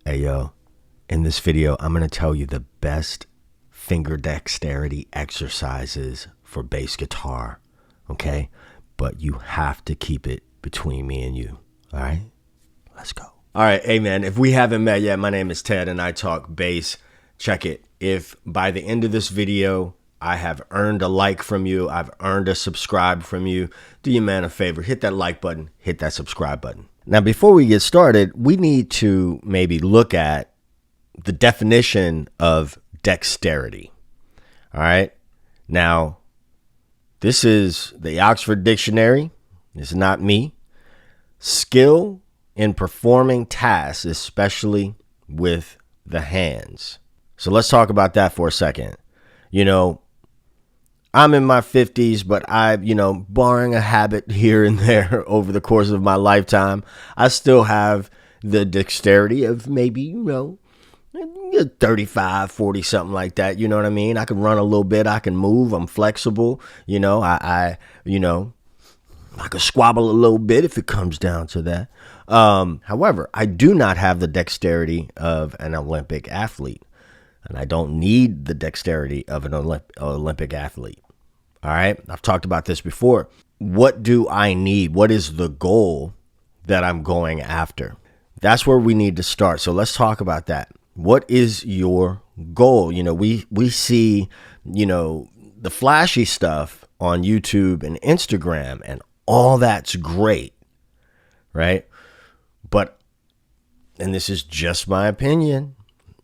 Hey yo, in this video, I'm going to tell you the best finger dexterity exercises for bass guitar, okay? But you have to keep it between me and you, all right? Let's go. All right, hey man, if we haven't met yet, my name is Ted and I talk bass. Check it. If by the end of this video, I have earned a like from you, I've earned a subscribe from you, do your man a favor, hit that like button, hit that subscribe button. Now, before we get started, we need to maybe look at the definition of dexterity. All right. Now, this is the Oxford Dictionary. It's not me. Skill in performing tasks, especially with the hands. So let's talk about that for a second. You know, I'm in my 50s, but barring a habit here and there over the course of my lifetime, I still have the dexterity of maybe, 35, 40, something like that. You know what I mean? I can run a little bit. I can move. I'm flexible. I can squabble a little bit if it comes down to that. However, I do not have the dexterity of an Olympic athlete. And I don't need the dexterity of an Olympic athlete. All right. I've talked about this before. What do I need? What is the goal that I'm going after? That's where we need to start. So let's talk about that. What is your goal? We see, the flashy stuff on YouTube and Instagram, and all that's great. Right. And this is just my opinion.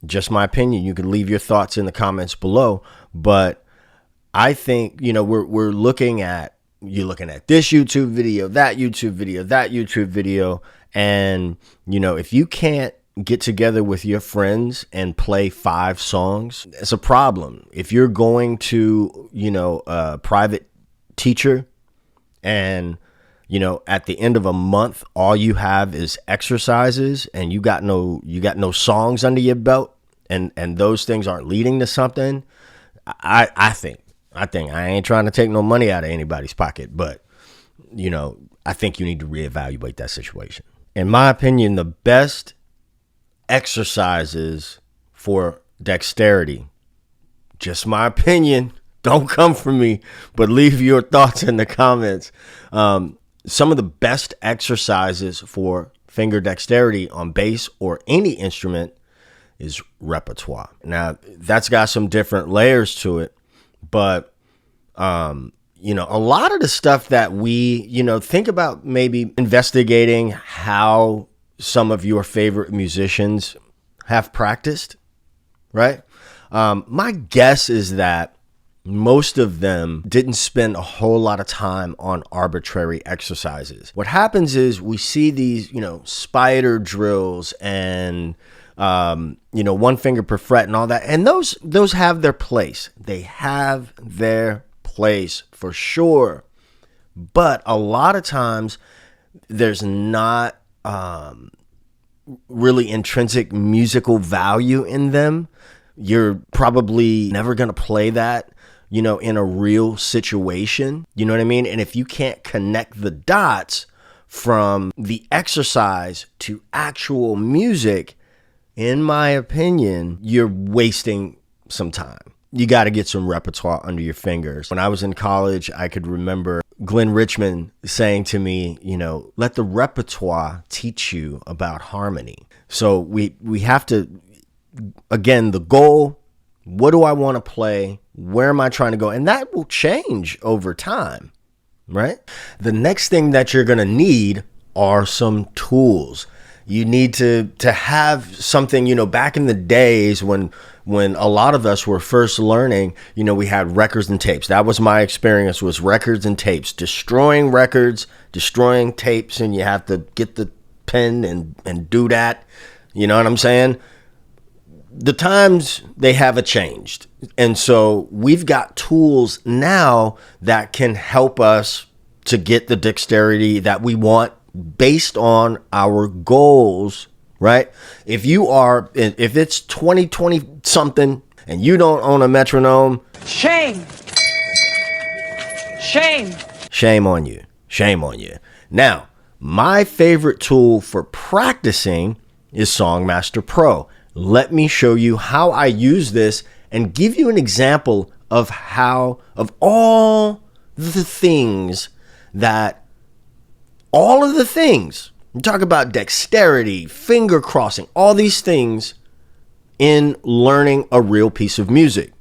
Just my opinion. You can leave your thoughts in the comments below, but I think, we're looking at, you're looking at this YouTube video, that YouTube video, that YouTube video. And, if you can't get together with your friends and play 5 songs, it's a problem. If you're going to, a private teacher and, at the end of a month, all you have is exercises and you got no songs under your belt, and those things aren't leading to something, I think I ain't trying to take no money out of anybody's pocket, but I think you need to reevaluate that situation. In my opinion, the best exercises for dexterity, just my opinion, don't come for me, but leave your thoughts in the comments. Some of the best exercises for finger dexterity on bass or any instrument is repertoire. Now, that's got some different layers to it, but, a lot of the stuff that we, think about maybe investigating how some of your favorite musicians have practiced, right? My guess is that most of them didn't spend a whole lot of time on arbitrary exercises. What happens is we see these, spider drills and, one finger per fret and all that. And those have their place. They have their place for sure. But a lot of times there's not really intrinsic musical value in them. You're probably never going to play that, in a real situation. You know what I mean? And if you can't connect the dots from the exercise to actual music, in my opinion, you're wasting some time. You got to get some repertoire under your fingers. When I was in college, I could remember Glenn Richmond saying to me, let the repertoire teach you about harmony. So we have to, again, the goal, what do I want to play? Where am I trying to go? And that will change over time, right? The next thing that you're going to need are some tools. You need to have something, back in the days when a lot of us were first learning, we had records and tapes. That was my experience, was records and tapes, destroying records, destroying tapes, and you have to get the pen and do that. You know what I'm saying? The times, they haven't changed. And so we've got tools now that can help us to get the dexterity that we want based on our goals, right? If it's 2020 something and you don't own a metronome, shame on you. Now, my favorite tool for practicing is Songmaster Pro. Let me show you how I use this and give you an example of all of the things, we talk about dexterity, finger crossing, all these things in learning a real piece of music.